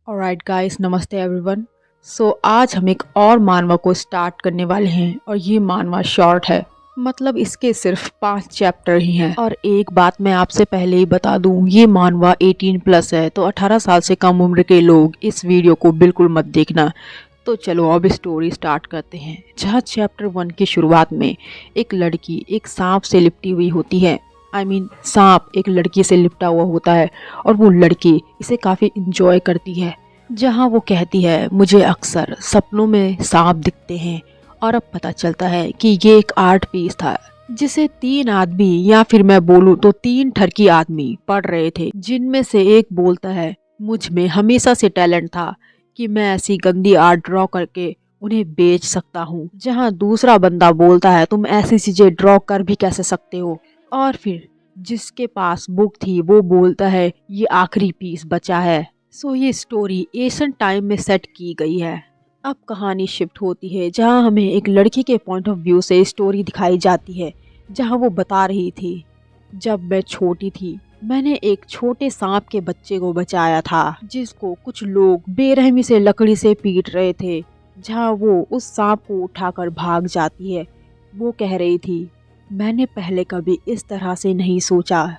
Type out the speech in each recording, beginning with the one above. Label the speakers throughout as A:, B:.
A: Alright guys, नमस्ते everyone. आज हम एक और मानवा को स्टार्ट करने वाले हैं और ये मानवा शॉर्ट है। मतलब इसके सिर्फ 5 चैप्टर ही हैं। और एक बात मैं आपसे पहले ही बता दूं, ये मानवा 18+ है, तो 18 साल से कम उम्र के लोग इस वीडियो को बिल्कुल मत देखना। तो चलो अब स्टोरी स्टार्ट करते हैं। जहाँ चैप्टर 1 की शुरुआत में एक लड़की एक सांप से लिपटी हुई होती है। सांप एक लड़की से लिपटा हुआ होता है और वो लड़की इसे काफ़ी इंजॉय करती है। जहाँ वो कहती है, मुझे अक्सर सपनों में सांप दिखते हैं। और अब पता चलता है कि ये एक आर्ट पीस था जिसे 3 आदमी, या फिर मैं बोलूँ तो 3 ठरकी आदमी पढ़ रहे थे। जिनमें से एक बोलता है, मुझ में हमेशा से टैलेंट था कि मैं ऐसी गंदी आर्ट ड्रॉ करके उन्हें बेच सकता हूँ। जहाँ दूसरा बंदा बोलता है, तुम ऐसी चीजें ड्रॉ कर भी कैसे सकते हो। और फिर जिसके पास बुक थी वो बोलता है, ये आखिरी पीस बचा है। ये स्टोरी एशियन टाइम में सेट की गई है। अब कहानी शिफ्ट होती है, जहां हमें एक लड़की के पॉइंट ऑफ व्यू से स्टोरी दिखाई जाती है। जहां वो बता रही थी, जब मैं छोटी थी मैंने एक छोटे सांप के बच्चे को बचाया था, जिसको कुछ लोग बेरहमी से लकड़ी से पीट रहे थे। जहां वो उस सांप को उठाकर भाग जाती है। वो कह रही थी, मैंने पहले कभी इस तरह से नहीं सोचा,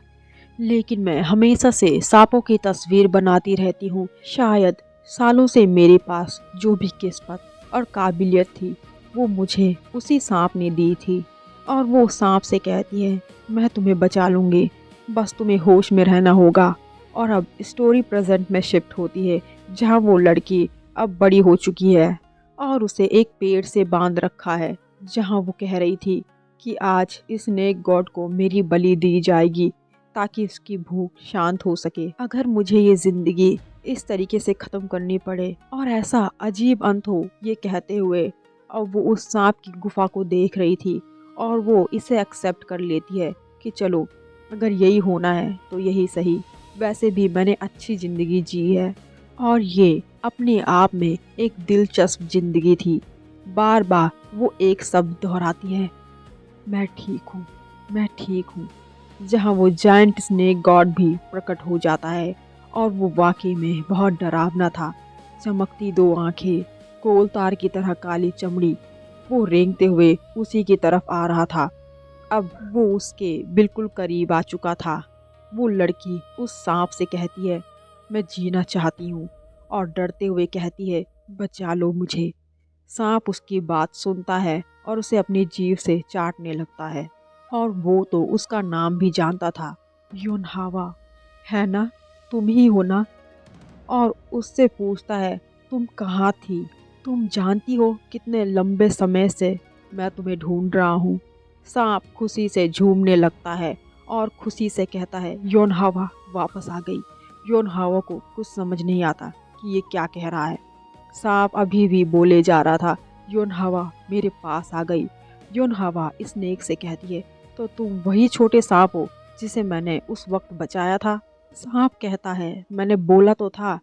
A: लेकिन मैं हमेशा से सांपों की तस्वीर बनाती रहती हूँ। शायद सालों से मेरे पास जो भी किस्मत और काबिलियत थी वो मुझे उसी सांप ने दी थी। और वो सांप से कहती है, मैं तुम्हें बचा लूँगी, बस तुम्हें होश में रहना होगा। और अब स्टोरी प्रेजेंट में शिफ्ट होती है, जहाँ वो लड़की अब बड़ी हो चुकी है और उसे एक पेड़ से बांध रखा है। जहाँ वो कह रही थी कि आज इस स्नेक गॉड को मेरी बलि दी जाएगी ताकि उसकी भूख शांत हो सके। अगर मुझे ये जिंदगी इस तरीके से ख़त्म करनी पड़े और ऐसा अजीब अंत हो, ये कहते हुए अब वो उस सांप की गुफा को देख रही थी और वो इसे एक्सेप्ट कर लेती है कि चलो, अगर यही होना है तो यही सही। वैसे भी मैंने अच्छी ज़िंदगी जी है। और ये अपने आप में एक दिलचस्प ज़िंदगी थी। बार बार वो एक शब्द दोहराती है, मैं ठीक हूँ, मैं ठीक हूँ। जहाँ वो जायंट स्नेक गॉड भी प्रकट हो जाता है और वो वाकई में बहुत डरावना था। चमकती 2 आंखें, कोल तार की तरह काली चमड़ी। वो रेंगते हुए उसी की तरफ आ रहा था। अब वो उसके बिल्कुल करीब आ चुका था। वो लड़की उस सांप से कहती है, मैं जीना चाहती हूँ। और डरते हुए कहती है, बचा लो मुझे। सांप उसकी बात सुनता है और उसे अपनी जीभ से चाटने लगता है। और वो तो उसका नाम भी जानता था, योनहावा, है ना, तुम ही हो ना। और उससे पूछता है, तुम कहाँ थी, तुम जानती हो कितने लंबे समय से मैं तुम्हें ढूंढ रहा हूँ। सांप खुशी से झूमने लगता है और खुशी से कहता है, योनहावा वापस आ गई। योनहावा को कुछ समझ नहीं आता कि ये क्या कह रहा है। सांप अभी भी बोले जा रहा था, योनहावा मेरे पास आ गई। योनहावा स्नेक से कहती है, तो तुम वही छोटे सांप हो जिसे मैंने उस वक्त बचाया था। सांप कहता है, मैंने बोला तो था,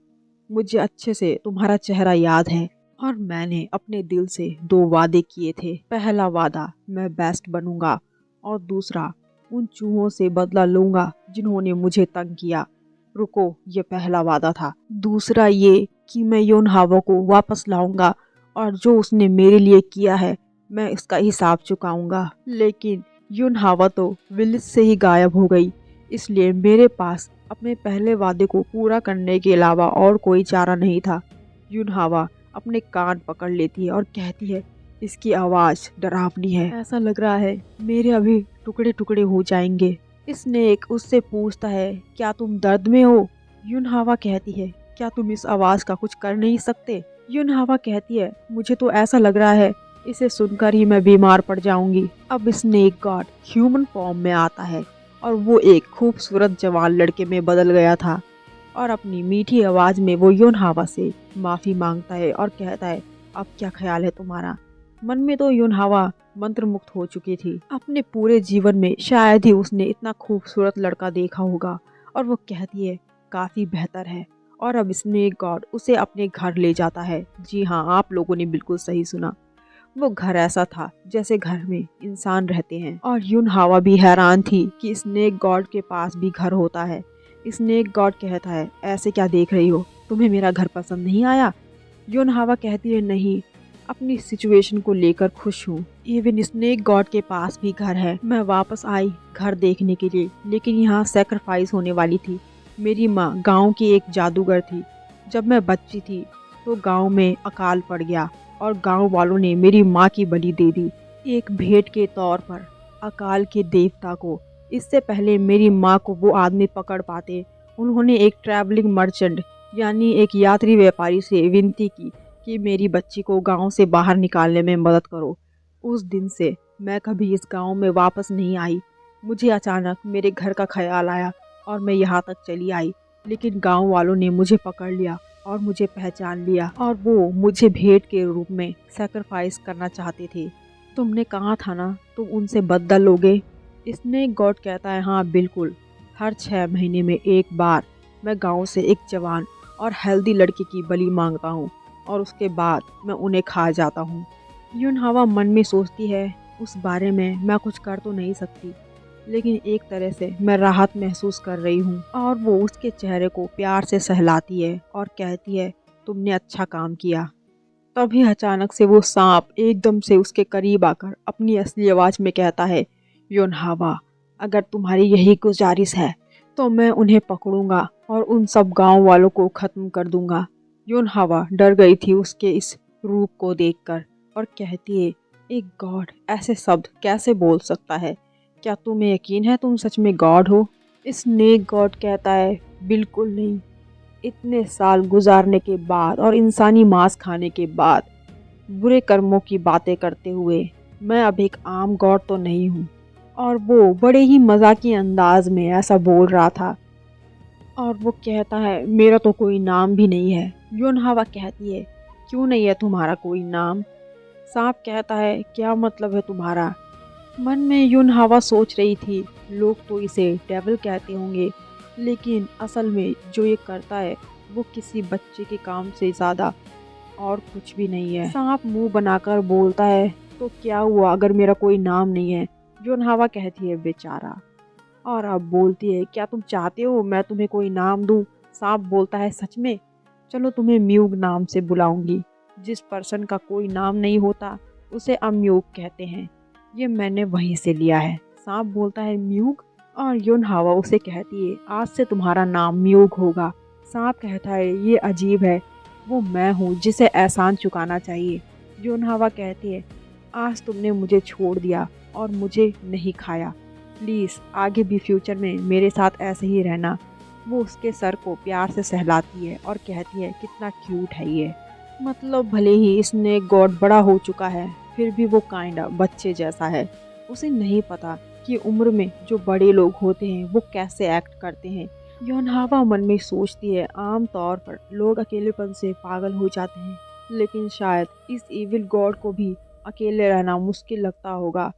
A: मुझे अच्छे से तुम्हारा चेहरा याद है। और मैंने अपने दिल से 2 वादे किए थे। पहला वादा, मैं बेस्ट बनूंगा, और दूसरा, उन चूहों से बदला लूंगा जिन्होंने मुझे तंग किया। रुको, ये पहला वादा था। दूसरा ये कि मैं योनहावा को वापस लाऊंगा और जो उसने मेरे लिए किया है मैं इसका हिसाब चुकाऊंगा। लेकिन योनहावा तो विलिस से ही गायब हो गई, इसलिए मेरे पास अपने पहले वादे को पूरा करने के अलावा और कोई चारा नहीं था। युनहावा अपने कान पकड़ लेती है और कहती है, इसकी आवाज़ डरावनी है, ऐसा लग रहा है मेरे अभी टुकड़े टुकड़े हो जाएंगे। स्नेक उससे पूछता है, क्या तुम दर्द में हो। युनहावा कहती है, क्या तुम इस आवाज़ का कुछ कर नहीं सकते। युनहावा कहती है, मुझे तो ऐसा लग रहा है इसे सुनकर ही मैं बीमार पड़ जाऊंगी। अब स्नेक गॉड ह्यूमन फॉर्म में आता है और वो एक खूबसूरत जवान लड़के में बदल गया था। और अपनी मीठी आवाज़ में वो योनहावा से माफ़ी मांगता है और कहता है, अब क्या ख्याल है तुम्हारा। मन में तो योनहावा मंत्रमुग्ध हो चुकी थी। अपने पूरे जीवन में शायद ही उसने इतना खूबसूरत लड़का देखा होगा। और वो कहती है, काफ़ी बेहतर है। और अब स्नेक गॉड उसे अपने घर ले जाता है। जी हाँ, आप लोगों ने बिल्कुल सही सुना। वो घर ऐसा था जैसे घर में इंसान रहते हैं। और युनहावा भी हैरान थी कि स्नेक गॉड के पास भी घर होता है। स्नेक गॉड कहता है, ऐसे क्या देख रही हो, तुम्हें मेरा घर पसंद नहीं आया? योन हवा कहती है, नहीं, अपनी सिचुएशन को लेकर खुश हूँ। इवन स्नेक गॉड के पास भी घर है। मैं वापस आई घर देखने के लिए, लेकिन यहाँ सैक्रिफाइस होने वाली थी। मेरी माँ गांव की एक जादूगर थी। जब मैं बच्ची थी तो गांव में अकाल पड़ गया और गांव वालों ने मेरी माँ की बलि दे दी, एक भेंट के तौर पर अकाल के देवता को। इससे पहले मेरी माँ को वो आदमी पकड़ पाते, उन्होंने एक ट्रैवलिंग मर्चेंट यानी एक यात्री व्यापारी से विनती की कि मेरी बच्ची को गांव से बाहर निकालने में मदद करो। उस दिन से मैं कभी इस गांव में वापस नहीं आई। मुझे अचानक मेरे घर का ख्याल आया और मैं यहाँ तक चली आई, लेकिन गांव वालों ने मुझे पकड़ लिया और मुझे पहचान लिया और वो मुझे भेंट के रूप में सैक्रिफाइस करना चाहते थे। तुमने कहा था ना तुम उनसे बदला लोगे? स्नेक गॉड कहता है, हाँ बिल्कुल, हर 6 महीने में एक बार मैं गांव से एक जवान और हेल्दी लड़के की बलि मांगता हूँ और उसके बाद मैं उन्हें खा जाता हूँ। यून हवा मन में सोचती है, उस बारे में मैं कुछ कर तो नहीं सकती, लेकिन एक तरह से मैं राहत महसूस कर रही हूँ। और वो उसके चेहरे को प्यार से सहलाती है और कहती है, तुमने अच्छा काम किया। तभी अचानक से वो सांप एकदम से उसके करीब आकर अपनी असली आवाज में कहता है, योन हवा, अगर तुम्हारी यही गुजारिश है तो मैं उन्हें पकड़ूंगा और उन सब गांव वालों को खत्म कर दूंगा। योन हवा डर गई थी उसके इस रूप को देखकर और कहती है, एक गॉड ऐसे शब्द कैसे बोल सकता है? क्या तुम्हें यकीन है तुम सच में गॉड हो? स्नेक गॉड कहता है, बिल्कुल नहीं। इतने साल गुजारने के बाद और इंसानी मांस खाने के बाद बुरे कर्मों की बातें करते हुए मैं अब एक आम गॉड तो नहीं हूँ। और वो बड़े ही मजाकी अंदाज में ऐसा बोल रहा था। और वो कहता है, मेरा तो कोई नाम भी नहीं है। योन हवा कहती है, क्यों नहीं है तुम्हारा कोई नाम? सांप कहता है, क्या मतलब है तुम्हारा? मन में यून हवा सोच रही थी, लोग तो इसे डेविल कहते होंगे, लेकिन असल में जो ये करता है वो किसी बच्चे के काम से ज़्यादा और कुछ भी नहीं है। सांप मुंह बनाकर बोलता है, तो क्या हुआ अगर मेरा कोई नाम नहीं है? यून हवा कहती है, बेचारा। और अब बोलती है, क्या तुम चाहते हो मैं तुम्हें कोई नाम दूं? सांप बोलता है, सच में? चलो तुम्हें म्यूग नाम से बुलाऊंगी। जिस पर्सन का कोई नाम नहीं होता उसे अम्यूग कहते हैं। ये मैंने वहीं से लिया है। सांप बोलता है, म्यूग? और योन हवा उसे कहती है, आज से तुम्हारा नाम म्यूग होगा। सांप कहता है, ये अजीब है, वो मैं हूँ जिसे एहसान चुकाना चाहिए। योन हवा कहती है, आज तुमने मुझे छोड़ दिया और मुझे नहीं खाया, प्लीज़ आगे भी फ्यूचर में मेरे साथ ऐसे ही रहना। वो उसके सर को प्यार से सहलाती है और कहती है, कितना क्यूट है ये। मतलब भले ही स्नेक गॉड बड़ा हो चुका है, फिर भी वो काइंड बच्चे जैसा है। उसे नहीं पता कि उम्र में जो बड़े लोग होते हैं वो कैसे एक्ट करते हैं। योनहावा मन में सोचती है, आम तौर पर लोग अकेलेपन से पागल हो जाते हैं, लेकिन शायद इस इविल गॉड को भी अकेले रहना मुश्किल लगता होगा।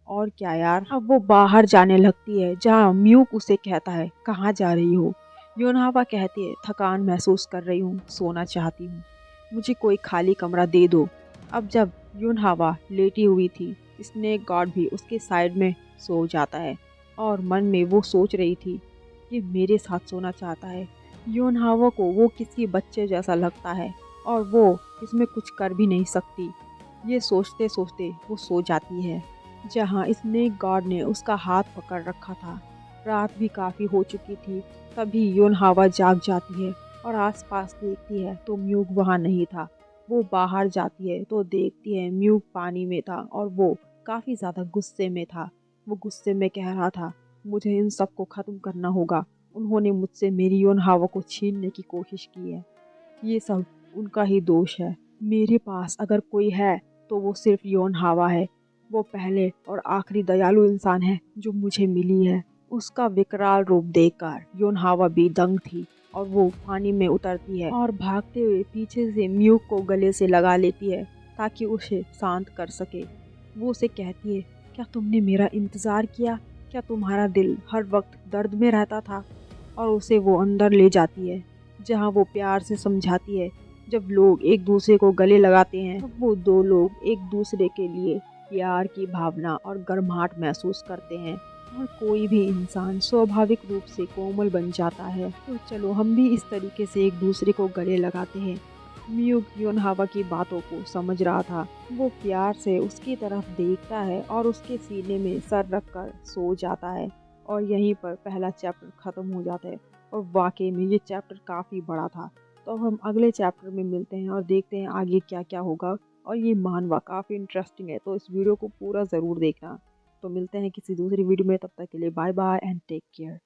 A: और क्या यार। अब वो बाहर जाने लगती है जहाँ म्यूक उसे कहता है, कहाँ जा रही हो? योनहावा कहती है, थकान महसूस कर रही हूँ, सोना चाहती हूँ, मुझे कोई खाली कमरा दे दो। अब जब योनहावा लेटी हुई थी, स्नेक गॉड भी उसके साइड में सो जाता है और मन में वो सोच रही थी कि मेरे साथ सोना चाहता है। योनहावा को वो किसी बच्चे जैसा लगता है और वो इसमें कुछ कर भी नहीं सकती। ये सोचते सोचते वो सो जाती है जहाँ स्नेक गॉड ने उसका हाथ पकड़ रखा था। रात भी काफ़ी हो चुकी थी। तभी योनहावा जाग जाती है और आसपास देखती है तो म्यूग वहाँ नहीं था। वो बाहर जाती है तो देखती है म्यूग पानी में था और वो काफ़ी ज़्यादा गुस्से में था। वो गुस्से में कह रहा था, मुझे इन सब को ख़त्म करना होगा। उन्होंने मुझसे मेरी योनहावा को छीनने की कोशिश की है। ये सब उनका ही दोष है। मेरे पास अगर कोई है तो वो सिर्फ योनहावा है। वो पहले और आखिरी दयालु इंसान है जो मुझे मिली है। उसका विकराल रूप देखकर योनहावा भी दंग थी और वो पानी में उतरती है और भागते हुए पीछे से म्यूक को गले से लगा लेती है ताकि उसे शांत कर सके। वो उसे कहती है, क्या तुमने मेरा इंतज़ार किया? क्या तुम्हारा दिल हर वक्त दर्द में रहता था? और उसे वो अंदर ले जाती है जहाँ वो प्यार से समझाती है, जब लोग एक दूसरे को गले लगाते हैं तब वो दो लोग एक दूसरे के लिए प्यार की भावना और गर्माहट महसूस करते हैं। और कोई भी इंसान स्वाभाविक रूप से कोमल बन जाता है। तो चलो हम भी इस तरीके से एक दूसरे को गले लगाते हैं। म्यूक योनहावा की बातों को समझ रहा था। वो प्यार से उसकी तरफ देखता है और उसके सीने में सर रखकर सो जाता है। और यहीं पर पहला चैप्टर ख़त्म हो जाता है। और वाकई में ये चैप्टर काफ़ी बड़ा था। तो अब हम अगले चैप्टर में मिलते हैं और देखते हैं आगे क्या क्या होगा। और ये मानवा काफ़ी इंटरेस्टिंग है, तो इस वीडियो को पूरा ज़रूर देखना। तो मिलते हैं किसी दूसरी वीडियो में, तब तक के लिए bye bye and take care.